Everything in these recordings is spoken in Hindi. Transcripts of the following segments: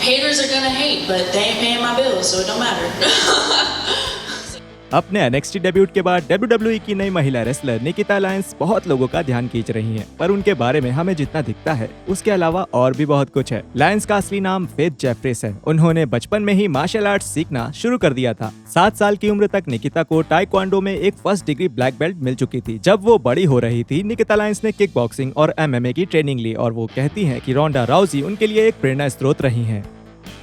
Haters are gonna hate, but they ain't paying my bills, so it don't matter. अपने NXT डेब्यूट के बाद WWE की नई महिला रेसलर निकिता लायंस बहुत लोगों का ध्यान खींच रही हैं, पर उनके बारे में हमें जितना दिखता है उसके अलावा और भी बहुत कुछ है। लायंस का असली नाम फेथ जेफरीस है। उन्होंने बचपन में ही मार्शल आर्ट्स सीखना शुरू कर दिया था। 7 साल की उम्र तक निकिता को ताइक्वांडो में एक फर्स्ट डिग्री ब्लैक बेल्ट मिल चुकी थी। जब वो बड़ी हो रही थी, निकिता लायंस ने किक बॉक्सिंग और MMA की ट्रेनिंग ली और वो कहती है कि रोंडा राउजी उनके लिए एक प्रेरणा स्रोत रही है।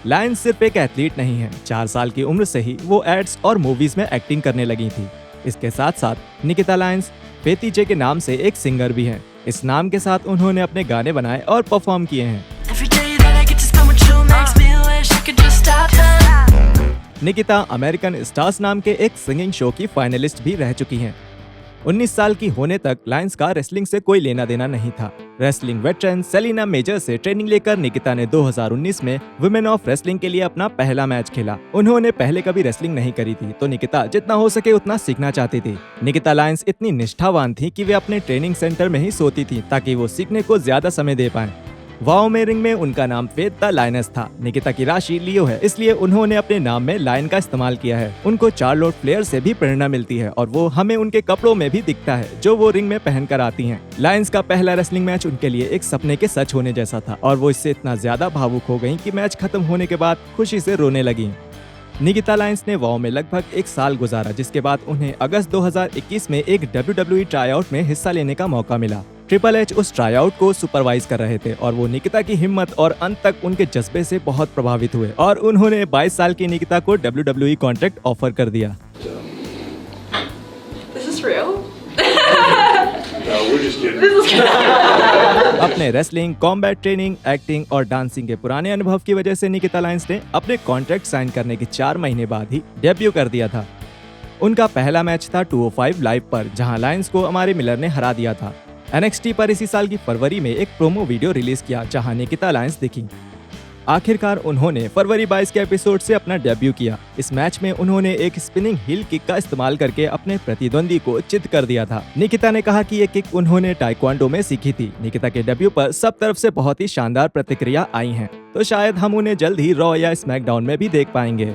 लायंस सिर्फ एक एथलीट नहीं है, 4 साल की उम्र से ही वो एड्स और मूवीज में एक्टिंग करने लगी थी। इसके साथ साथ निकिता लायंस फेथी जे के नाम से एक सिंगर भी हैं। इस नाम के साथ उन्होंने अपने गाने बनाए और परफॉर्म किए हैं। निकिता अमेरिकन स्टार्स नाम के एक सिंगिंग शो की फाइनलिस्ट भी रह चुकी हैं। 19 साल की होने तक लायंस का रेसलिंग से कोई लेना देना नहीं था। रेसलिंग वेटरन सेलिना मेजर से ट्रेनिंग लेकर निकिता ने 2019 में वुमेन ऑफ रेसलिंग के लिए अपना पहला मैच खेला। उन्होंने पहले कभी रेसलिंग नहीं करी थी, तो निकिता जितना हो सके उतना सीखना चाहती थी। निकिता लायंस इतनी निष्ठावान थी कि वे अपने ट्रेनिंग सेंटर में ही सोती थी ताकि वो सीखने को ज्यादा समय दे पाएं। वाओ में रिंग में उनका नाम फेथ द लायनेस था। निकिता की राशि लियो है, इसलिए उन्होंने अपने नाम में लायन का इस्तेमाल किया है। उनको चार्लोट फ्लेयर से भी प्रेरणा मिलती है और वो हमें उनके कपड़ों में भी दिखता है जो वो रिंग में पहनकर आती हैं। लायंस का पहला रेसलिंग मैच उनके लिए एक सपने के सच होने जैसा था और वो इससे इतना ज्यादा भावुक हो गयी कि मैच खत्म होने के बाद खुशी से रोने लगी। निकिता लायंस ने वाओ में लगभग 1 साल गुजारा, जिसके बाद उन्हें अगस्त 2021 में एक WWE ट्राईआउट में हिस्सा लेने का मौका मिला। ट्रिपल एच उस ट्राईआउट को सुपरवाइज कर रहे थे और वो निकिता की हिम्मत और अंत तक उनके जज्बे से बहुत प्रभावित हुए और उन्होंने 22 साल की निकिता को WWE कॉन्ट्रैक्ट ऑफर कर दिया। This is real? No, we're just kidding. अपने रेसलिंग, कॉम्बैट ट्रेनिंग, एक्टिंग और डांसिंग के पुराने अनुभव की वजह से निकिता लायंस ने अपने कॉन्ट्रैक्ट साइन करने के 4 महीने बाद ही डेब्यू कर दिया था। उनका पहला मैच था 205 लाइव पर, जहां लायंस को अमारी मिलर ने हरा दिया था। NXT पर इसी साल की फरवरी में एक प्रोमो वीडियो रिलीज किया जहां निकिता लायंस दिखी। आखिरकार उन्होंने फरवरी 22 के एपिसोड से अपना डेब्यू किया। इस मैच में उन्होंने एक स्पिनिंग हील किक का इस्तेमाल करके अपने प्रतिद्वंदी को चित कर दिया था। निकिता ने कहा कि ये किक उन्होंने ताइक्वांडो में सीखी थी। निकिता के डेब्यू पर सब तरफ से बहुत ही शानदार प्रतिक्रिया आई हैं, तो शायद हम उन्हें जल्द ही रॉ या स्मैकडाउन में भी देख पाएंगे।